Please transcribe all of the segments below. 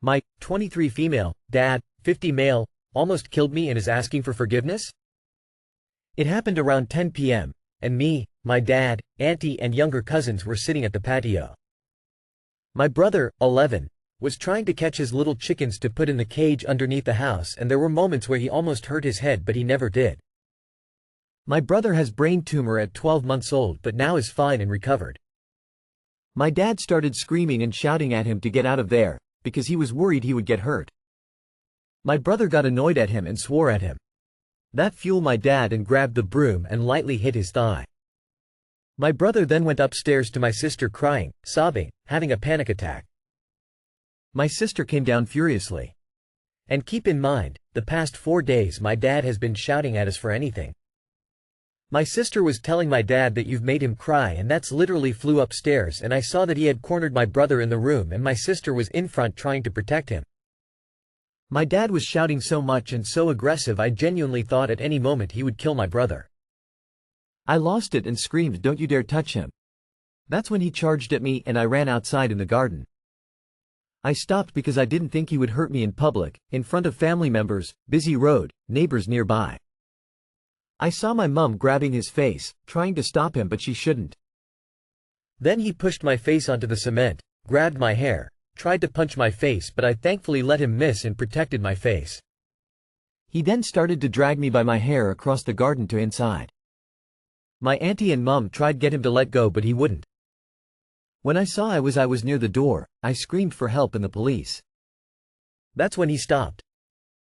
My 23 female dad, 50 male, almost killed me and is asking for forgiveness? It happened around 10 p.m., and me, my dad, auntie and younger cousins were sitting at the patio. My brother, 11, was trying to catch his little chickens to put in the cage underneath the house, and there were moments where he almost hurt his head, but he never did. My brother has brain tumor at 12 months old but now is fine and recovered. My dad started screaming and shouting at him to get out of there, because he was worried he would get hurt. My brother got annoyed at him and swore at him. That fueled my dad and grabbed the broom and lightly hit his thigh. My brother then went upstairs to my sister crying, sobbing, having a panic attack. My sister came down furiously. And keep in mind, the past 4 days my dad has been shouting at us for anything. My sister was telling my dad that you've made him cry, and that's literally flew upstairs, and I saw that he had cornered my brother in the room and my sister was in front trying to protect him. My dad was shouting so much and so aggressive I genuinely thought at any moment he would kill my brother. I lost it and screamed, "Don't you dare touch him." That's when he charged at me and I ran outside in the garden. I stopped because I didn't think he would hurt me in public, in front of family members, busy road, neighbors nearby. I saw my mum grabbing his face, trying to stop him, but she shouldn't. Then he pushed my face onto the cement, grabbed my hair, tried to punch my face, but I thankfully let him miss and protected my face. He then started to drag me by my hair across the garden to inside. My auntie and mum tried get him to let go, but he wouldn't. When I saw I was near the door, I screamed for help and the police. That's when he stopped.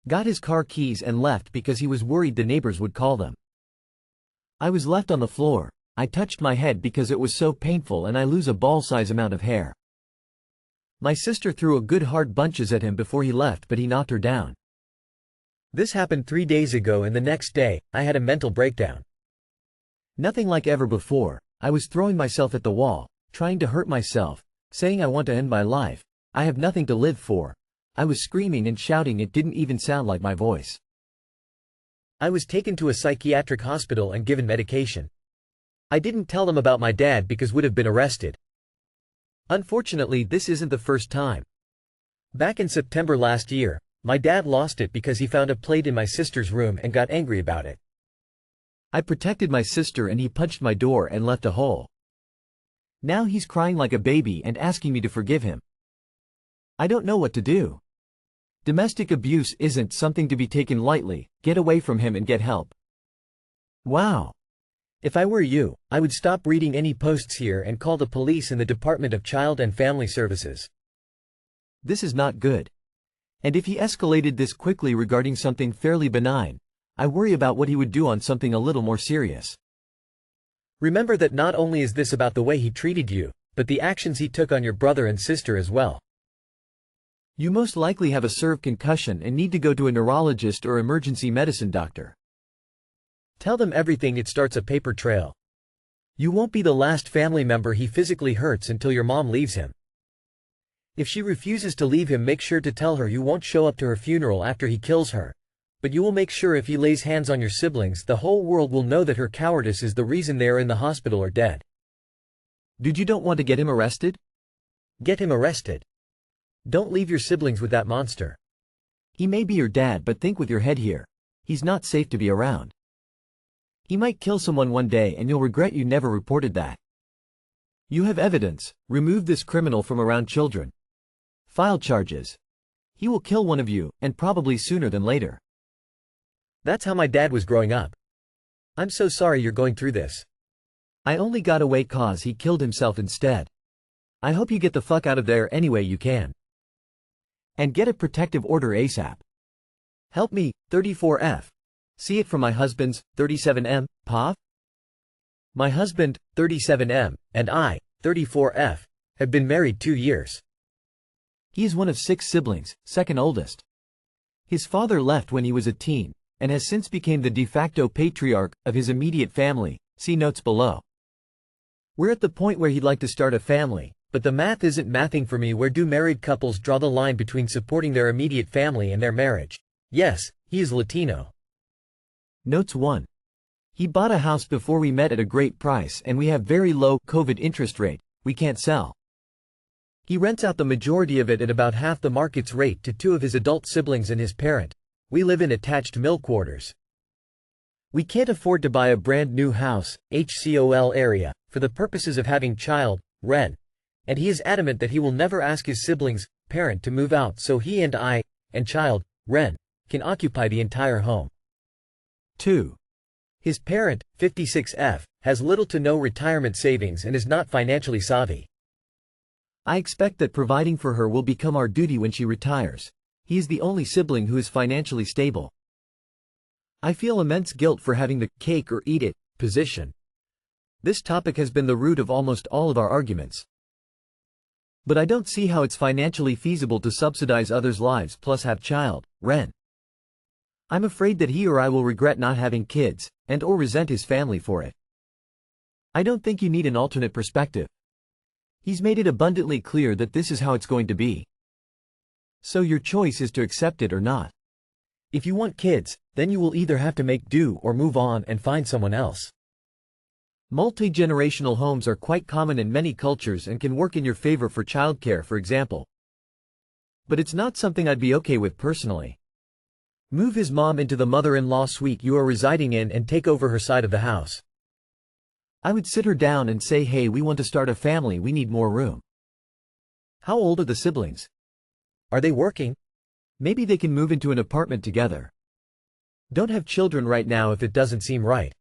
Got his car keys and left because he was worried the neighbors would call them. I was left on the floor. I touched my head because it was so painful and I lose a ball-size amount of hair. My sister threw a good hard bunches at him before he left, but he knocked her down. This happened 3 days ago, and the next day, I had a mental breakdown. Nothing like ever before. I was throwing myself at the wall, trying to hurt myself, saying I want to end my life. I have nothing to live for. I was screaming and shouting, it didn't even sound like my voice. I was taken to a psychiatric hospital and given medication. I didn't tell them about my dad because would have been arrested. Unfortunately, this isn't the first time. Back in September last year, my dad lost it because he found a plate in my sister's room and got angry about it. I protected my sister and he punched my door and left a hole. Now he's crying like a baby and asking me to forgive him. I don't know what to do. Domestic abuse isn't something to be taken lightly. Get away from him and get help. Wow. If I were you, I would stop reading any posts here and call the police and the Department of Child and Family Services. This is not good. And if he escalated this quickly regarding something fairly benign, I worry about what he would do on something a little more serious. Remember that not only is this about the way he treated you, but the actions he took on your brother and sister as well. You most likely have a severe concussion and need to go to a neurologist or emergency medicine doctor. Tell them everything. It starts a paper trail. You won't be the last family member he physically hurts until your mom leaves him. If she refuses to leave him, make sure to tell her you won't show up to her funeral after he kills her. But you will make sure if he lays hands on your siblings, the whole world will know that her cowardice is the reason they are in the hospital or dead. Dude, you don't want to get him arrested? Get him arrested. Don't leave your siblings with that monster. He may be your dad, but think with your head here. He's not safe to be around. He might kill someone one day and you'll regret you never reported that. You have evidence. Remove this criminal from around children. File charges. He will kill one of you, and probably sooner than later. That's how my dad was growing up. I'm so sorry you're going through this. I only got away cause he killed himself instead. I hope you get the fuck out of there any way you can. And get a protective order ASAP. Help me, 34F. See it from my husband's, 37M, POV? My husband, 37M, and I, 34F, have been married 2 years. He is one of 6 siblings, second oldest. His father left when he was a teen, and has since become the de facto patriarch of his immediate family. See notes below. We're at the point where he'd like to start a family, but the math isn't mathing for me. Where do married couples draw the line between supporting their immediate family and their marriage? Yes, he is Latino. Notes 1. He bought a house before we met at a great price and we have very low COVID interest rate. We can't sell. He rents out the majority of it at about half the market's rate to two of his adult siblings and his parent. We live in attached mill quarters. We can't afford to buy a brand new house, HCOL area, for the purposes of having child, rent, and he is adamant that he will never ask his siblings, parent to move out so he and I, and child, rent, can occupy the entire home. 2. His parent, 56F, has little to no retirement savings and is not financially savvy. I expect that providing for her will become our duty when she retires. He is the only sibling who is financially stable. I feel immense guilt for having the cake or eat it position. This topic has been the root of almost all of our arguments. But I don't see how it's financially feasible to subsidize others' lives plus have child, rent. I'm afraid that he or I will regret not having kids, and or resent his family for it. I don't think you need an alternate perspective. He's made it abundantly clear that this is how it's going to be. So your choice is to accept it or not. If you want kids, then you will either have to make do or move on and find someone else. Multi-generational homes are quite common in many cultures and can work in your favor for childcare, for example. But it's not something I'd be okay with personally. Move his mom into the mother-in-law suite you are residing in and take over her side of the house. I would sit her down and say, hey, we want to start a family, we need more room. How old are the siblings? Are they working? Maybe they can move into an apartment together. Don't have children right now if it doesn't seem right.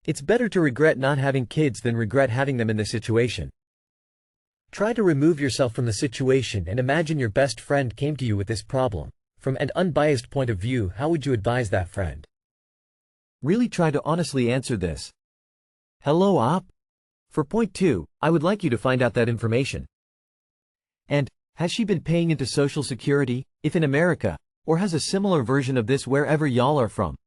It's better to regret not having kids than regret having them in this situation. Try to remove yourself from the situation and imagine your best friend came to you with this problem. From an unbiased point of view, how would you advise that friend? Really try to honestly answer this. Hello, Op. For point 2, I would like you to find out that information. And, has she been paying into Social Security, if in America, or has a similar version of this wherever y'all are from?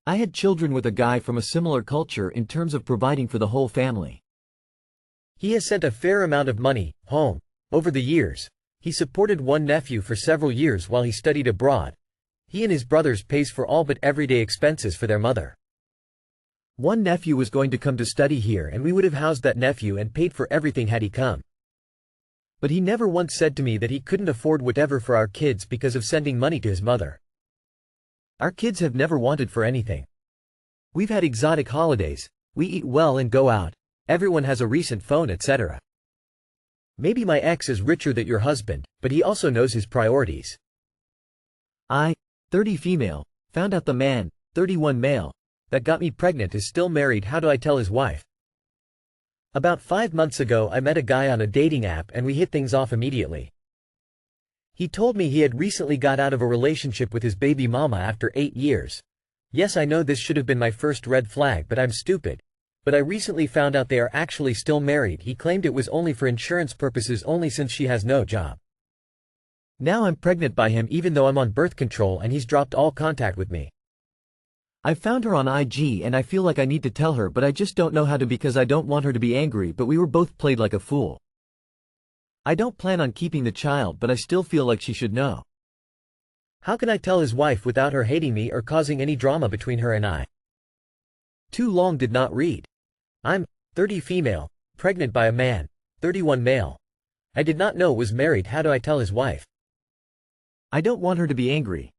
I had children with a guy from a similar culture in terms of providing for the whole family. He has sent a fair amount of money home over the years. He supported one nephew for several years while he studied abroad. He and his brothers pays for all but everyday expenses for their mother. One nephew was going to come to study here and we would have housed that nephew and paid for everything had he come. But he never once said to me that he couldn't afford whatever for our kids because of sending money to his mother. Our kids have never wanted for anything. We've had exotic holidays, we eat well and go out, everyone has a recent phone, etc. Maybe my ex is richer than your husband, but he also knows his priorities. I, 30 female, found out the man, 31 male, that got me pregnant is still married. How do I tell his wife? About 5 months ago I met a guy on a dating app and we hit things off immediately. He told me he had recently got out of a relationship with his baby mama after 8 years. Yes, I know this should have been my first red flag, but I'm stupid. But I recently found out they are actually still married. He claimed it was only for insurance purposes only since she has no job. Now I'm pregnant by him even though I'm on birth control and he's dropped all contact with me. I found her on IG and I feel like I need to tell her but I just don't know how to because I don't want her to be angry but we were both played like a fool. I don't plan on keeping the child but I still feel like she should know. How can I tell his wife without her hating me or causing any drama between her and I? Too long did not read. I'm 30 female, pregnant by a man, 31 male. I did not know was married. How do I tell his wife? I don't want her to be angry.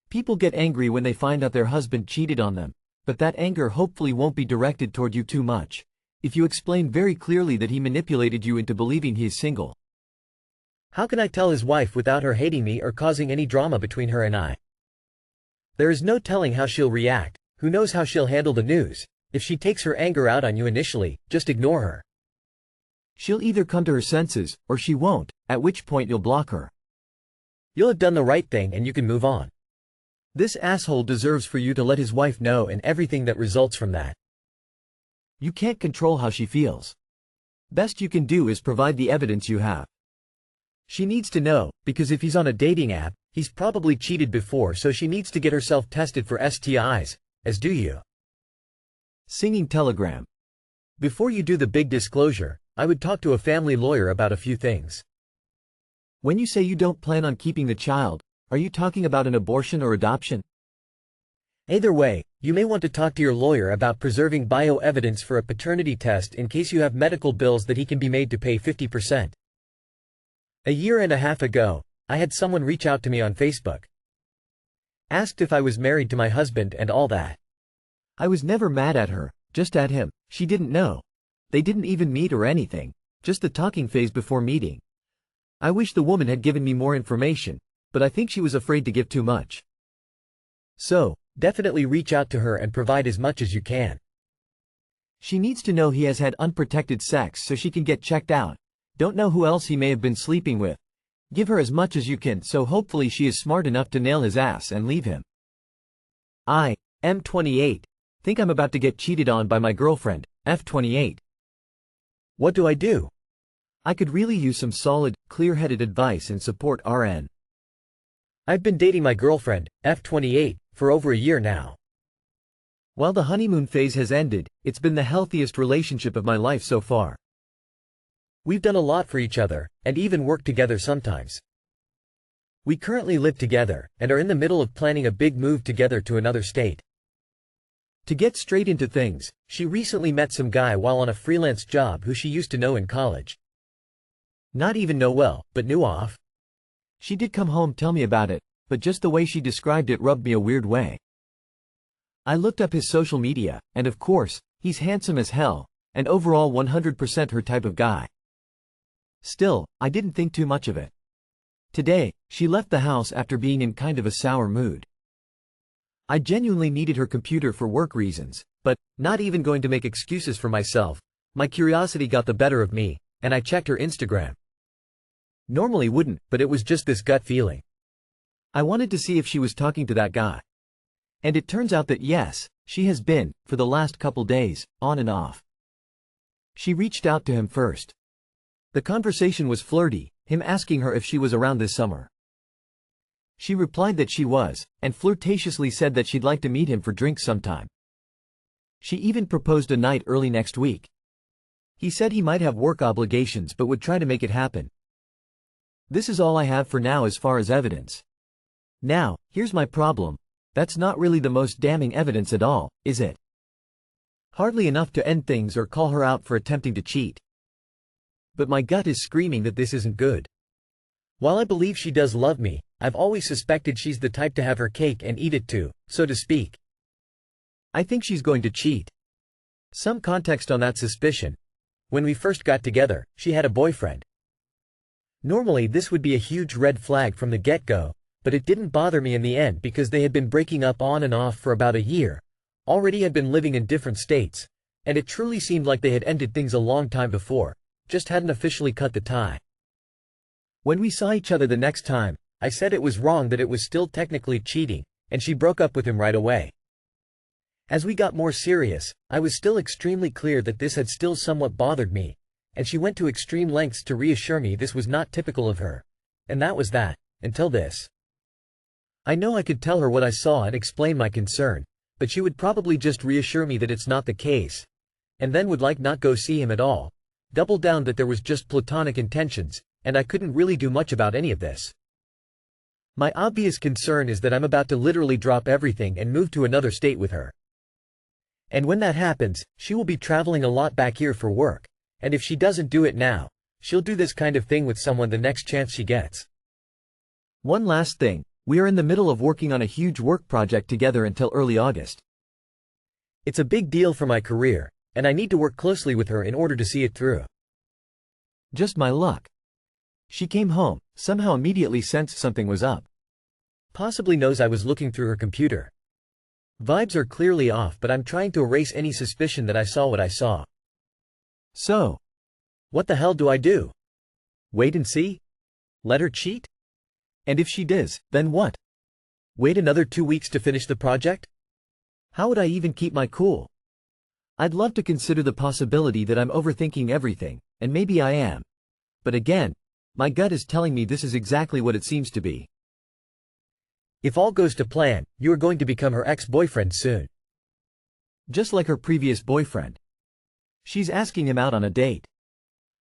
People get angry when they find out their husband cheated on them, but that anger hopefully won't be directed toward you too much, if you explain very clearly that he manipulated you into believing he is single. How can I tell his wife without her hating me or causing any drama between her and I? There is no telling how she'll react, who knows how she'll handle the news. If she takes her anger out on you initially, just ignore her. She'll either come to her senses, or she won't, at which point you'll block her. You'll have done the right thing and you can move on. This asshole deserves for you to let his wife know and everything that results from that. You can't control how she feels. Best you can do is provide the evidence you have. She needs to know, because if he's on a dating app, he's probably cheated before so she needs to get herself tested for STIs, as do you. Singing telegram. Before you do the big disclosure, I would talk to a family lawyer about a few things. When you say you don't plan on keeping the child, are you talking about an abortion or adoption? Either way, you may want to talk to your lawyer about preserving bioevidence for a paternity test in case you have medical bills that he can be made to pay 50%. A year and a half ago, I had someone reach out to me on Facebook. Asked if I was married to my husband and all that. I was never mad at her, just at him. She didn't know. They didn't even meet or anything, just the talking phase before meeting. I wish the woman had given me more information, but I think she was afraid to give too much. So, definitely reach out to her and provide as much as you can. She needs to know he has had unprotected sex so she can get checked out. Don't know who else he may have been sleeping with. Give her as much as you can so hopefully she is smart enough to nail his ass and leave him. I, M28, think I'm about to get cheated on by my girlfriend, F28. What do I do? I could really use some solid, clear-headed advice and support RN. I've been dating my girlfriend, F28, for over a year now. While the honeymoon phase has ended, it's been the healthiest relationship of my life so far. We've done a lot for each other, and even worked together sometimes. We currently live together, and are in the middle of planning a big move together to another state. To get straight into things, she recently met some guy while on a freelance job who she used to know in college. Not even know well, but knew off. She did come home tell me about it, but just the way she described it rubbed me a weird way. I looked up his social media, and of course, he's handsome as hell, and overall 100% her type of guy. Still, I didn't think too much of it. Today, she left the house after being in kind of a sour mood. I genuinely needed her computer for work reasons, but, not even going to make excuses for myself, my curiosity got the better of me, and I checked her Instagram. Normally wouldn't, but it was just this gut feeling. I wanted to see if she was talking to that guy. And it turns out that yes, she has been, for the last couple days, on and off. She reached out to him first. The conversation was flirty, him asking her if she was around this summer. She replied that she was, and flirtatiously said that she'd like to meet him for drinks sometime. She even proposed a night early next week. He said he might have work obligations but would try to make it happen. This is all I have for now as far as evidence. Now, here's my problem. That's not really the most damning evidence at all, is it? Hardly enough to end things or call her out for attempting to cheat. But my gut is screaming that this isn't good. While I believe she does love me, I've always suspected she's the type to have her cake and eat it too, so to speak. I think she's going to cheat. Some context on that suspicion. When we first got together, she had a boyfriend. Normally this would be a huge red flag from the get-go, but it didn't bother me in the end because they had been breaking up on and off for about a year, already had been living in different states, and it truly seemed like they had ended things a long time before, just hadn't officially cut the tie. When we saw each other the next time, I said it was wrong that it was still technically cheating, and she broke up with him right away. As we got more serious, I was still extremely clear that this had still somewhat bothered me, and she went to extreme lengths to reassure me this was not typical of her. And that was that, until this. I know I could tell her what I saw and explain my concern, but she would probably just reassure me that it's not the case, and then would not go see him at all, double down that there was just platonic intentions, and I couldn't really do much about any of this. My obvious concern is that I'm about to literally drop everything and move to another state with her. And when that happens, she will be traveling a lot back here for work, and if she doesn't do it now, she'll do this kind of thing with someone the next chance she gets. One last thing. We are in the middle of working on a huge work project together until early August. It's a big deal for my career, and I need to work closely with her in order to see it through. Just my luck. She came home, somehow immediately sensed something was up. Possibly knows I was looking through her computer. Vibes are clearly off, but I'm trying to erase any suspicion that I saw what I saw. So, what the hell do I do? Wait and see? Let her cheat? And if she does, then what? Wait another 2 weeks to finish the project? How would I even keep my cool? I'd love to consider the possibility that I'm overthinking everything, and maybe I am. But again, my gut is telling me this is exactly what it seems to be. If all goes to plan, you are going to become her ex-boyfriend soon. Just like her previous boyfriend. She's asking him out on a date.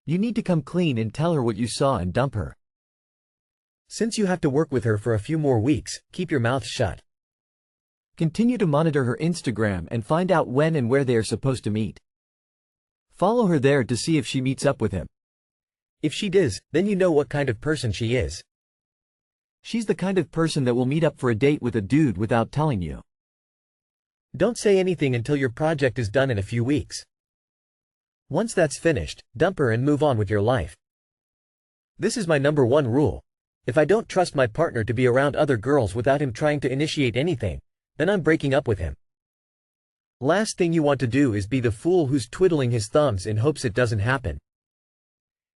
You need to come clean and tell her what you saw and dump her. Since you have to work with her for a few more weeks, keep your mouth shut. Continue to monitor her Instagram and find out when and where they are supposed to meet. Follow her there to see if she meets up with him. If she does, then you know what kind of person she is. She's the kind of person that will meet up for a date with a dude without telling you. Don't say anything until your project is done in a few weeks. Once that's finished, dump her and move on with your life. This is my number one rule. If I don't trust my partner to be around other girls without him trying to initiate anything, then I'm breaking up with him. Last thing you want to do is be the fool who's twiddling his thumbs in hopes it doesn't happen.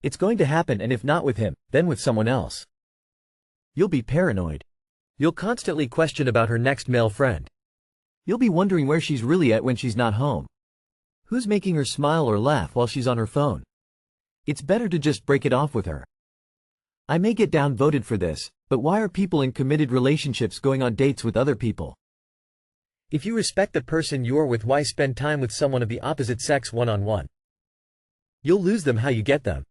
It's going to happen, and if not with him, then with someone else. You'll be paranoid. You'll constantly question about her next male friend. You'll be wondering where she's really at when she's not home. Who's making her smile or laugh while she's on her phone? It's better to just break it off with her. I may get downvoted for this, but why are people in committed relationships going on dates with other people? If you respect the person you're with, why spend time with someone of the opposite sex one-on-one? You'll lose them how you get them.